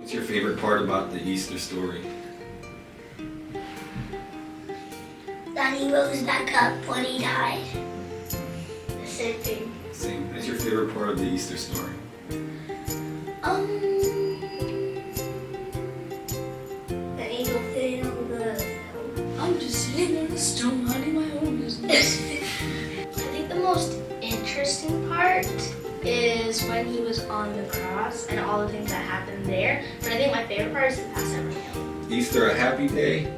What's your favorite part about the Easter story? That he rose back up when he died. The same thing. Same. What's your favorite part of the Easter story? The angel fitting on the... I'm just sitting in the stone minding my own business. I think the most interesting part is when he was on the cross and all the things that happened there. But I think my favorite part is the Passover meal. Easter a happy day?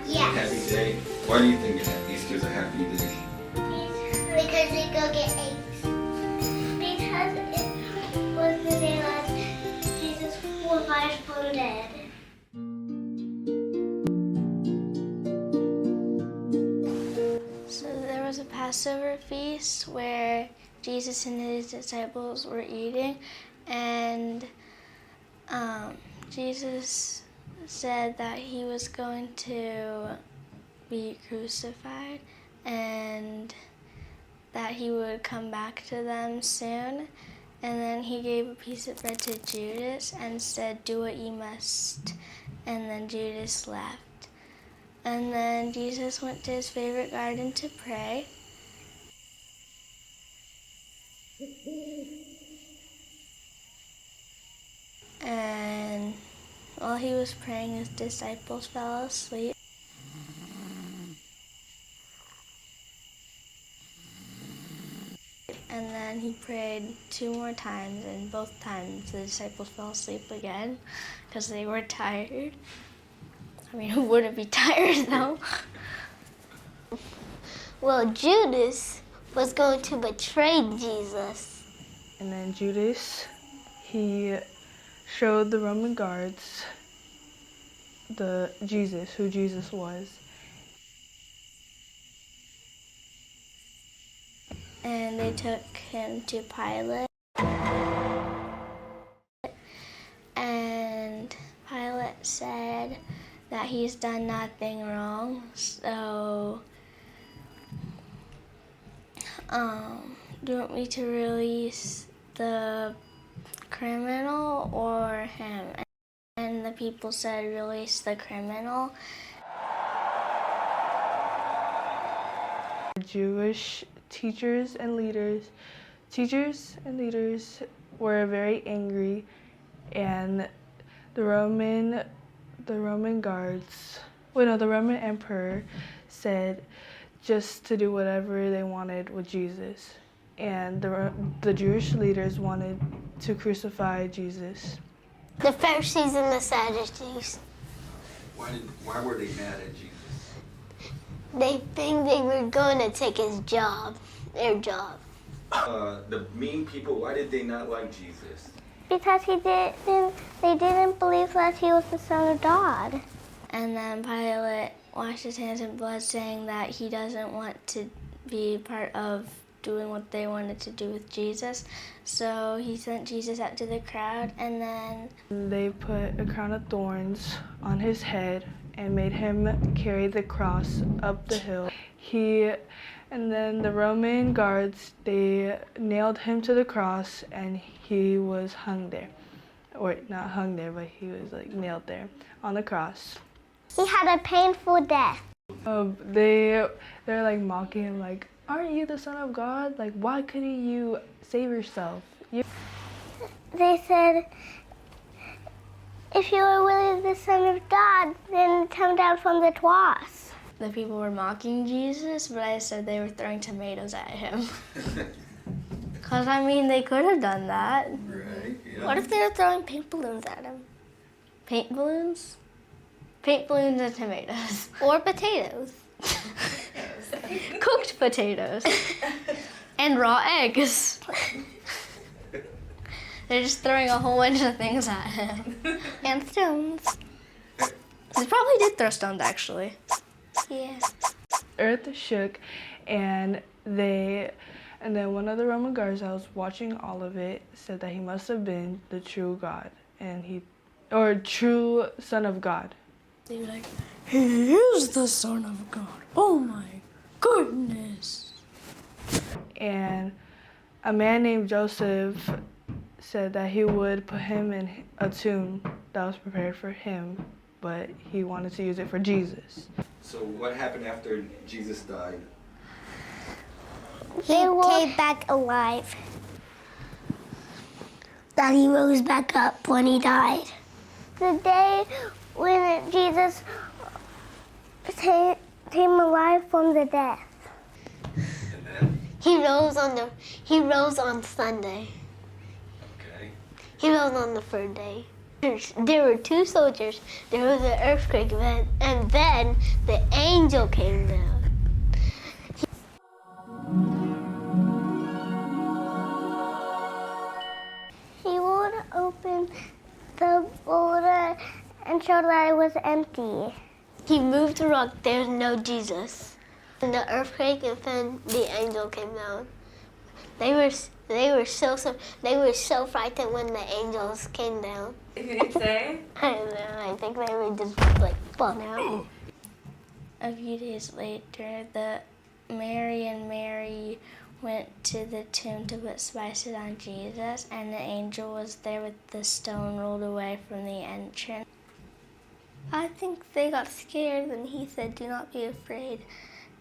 Yes. Happy day. Why do you think Easter's a happy day? Because we go get eggs. Because it was the day that Jesus was raised from the dead. So there was a Passover feast where Jesus and his disciples were eating, and Jesus said that he was going to be crucified and that he would come back to them soon. And then he gave a piece of bread to Judas and said, "Do what you must." And then Judas left. And then Jesus went to his favorite garden to pray. And while he was praying, his disciples fell asleep. And then he prayed 2 more times, and both times the disciples fell asleep again because they were tired. I mean, who wouldn't be tired though? Well, Judas was going to betray Jesus. And then Judas, he showed the Roman guards who Jesus was. And they took him to Pilate. And Pilate said that he's done nothing wrong. So, do you want me to release the criminal or him? And the people said, release the criminal. Jewish teachers and leaders were very angry, and the Roman emperor said just to do whatever they wanted with Jesus, and the Jewish leaders wanted to crucify Jesus. The Pharisees and the Sadducees. Why were they mad at Jesus? They think they were going to take his job, their job. The mean people, why did they not like Jesus? Because they didn't believe that he was the Son of God. And then Pilate washed his hands in blood, saying that he doesn't want to be part of doing what they wanted to do with Jesus. So he sent Jesus out to the crowd, and then they put a crown of thorns on his head and made him carry the cross up the hill. And then the Roman guards, they nailed him to the cross, and he was hung there. Or not hung there, but he was like nailed there on the cross. He had a painful death. They're like mocking him, like, aren't you the Son of God? Like, why couldn't you save yourself? They said, if you are really the Son of God, then come down from the cross. the people were mocking Jesus, but I said they were throwing tomatoes at him. Because, I mean, they could have done that. Right, yeah. What if they were throwing paint balloons at him? Paint balloons? Paint balloons and tomatoes. Or potatoes. Cooked potatoes. And raw eggs. They're just throwing a whole bunch of things at him. And stones. They probably did throw stones, actually. Yeah. Earth shook, and then one of the Roman guards that was watching all of it said that he must have been the true God, or true Son of God. They were like, he is the Son of God. Oh my goodness. And a man named Joseph said that he would put him in a tomb that was prepared for him, but he wanted to use it for Jesus. So what happened after Jesus died? He came back alive. That he rose back up when he died. The day when Jesus came alive from the death. And then? He rose on Sunday. Okay. He rose on the third day. There were two soldiers. There was an earthquake event, and then the angel came down. He would open the boulder and show that it was empty. He moved the rock. There's no Jesus. And the earthquake, and then the angel came down. They were so frightened when the angels came down. If you could say? I don't know. I think they would just like fall down. A few days later, Mary went to the tomb to put spices on Jesus, and the angel was there with the stone rolled away from the entrance. I think they got scared, and he said, "Do not be afraid."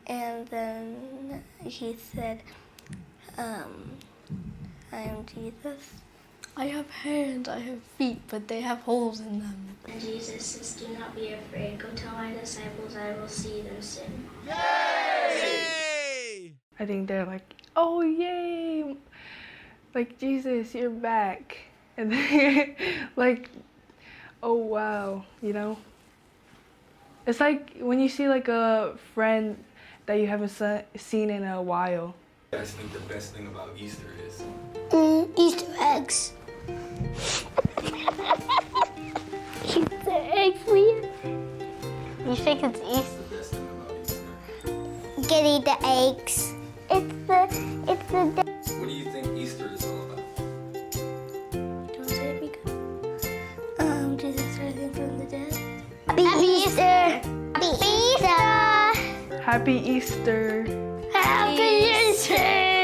And then he said, I am Jesus. I have hands, I have feet, but they have holes in them. And Jesus says, "Do not be afraid. Go tell my disciples I will see them soon." Yay! I think they're like, oh yay, like Jesus, you're back. And then like, oh wow, you know? It's like when you see like a friend that you haven't seen in a while. I think the best thing about Easter is Easter eggs. Easter eggs, Leah. You think it's Easter? the best thing about Easter. Getting the eggs. It's the What do you think Easter is all about? Don't say it because Jesus rising from the dead. Happy Easter. Happy Easter. Happy Easter. Happy Easter.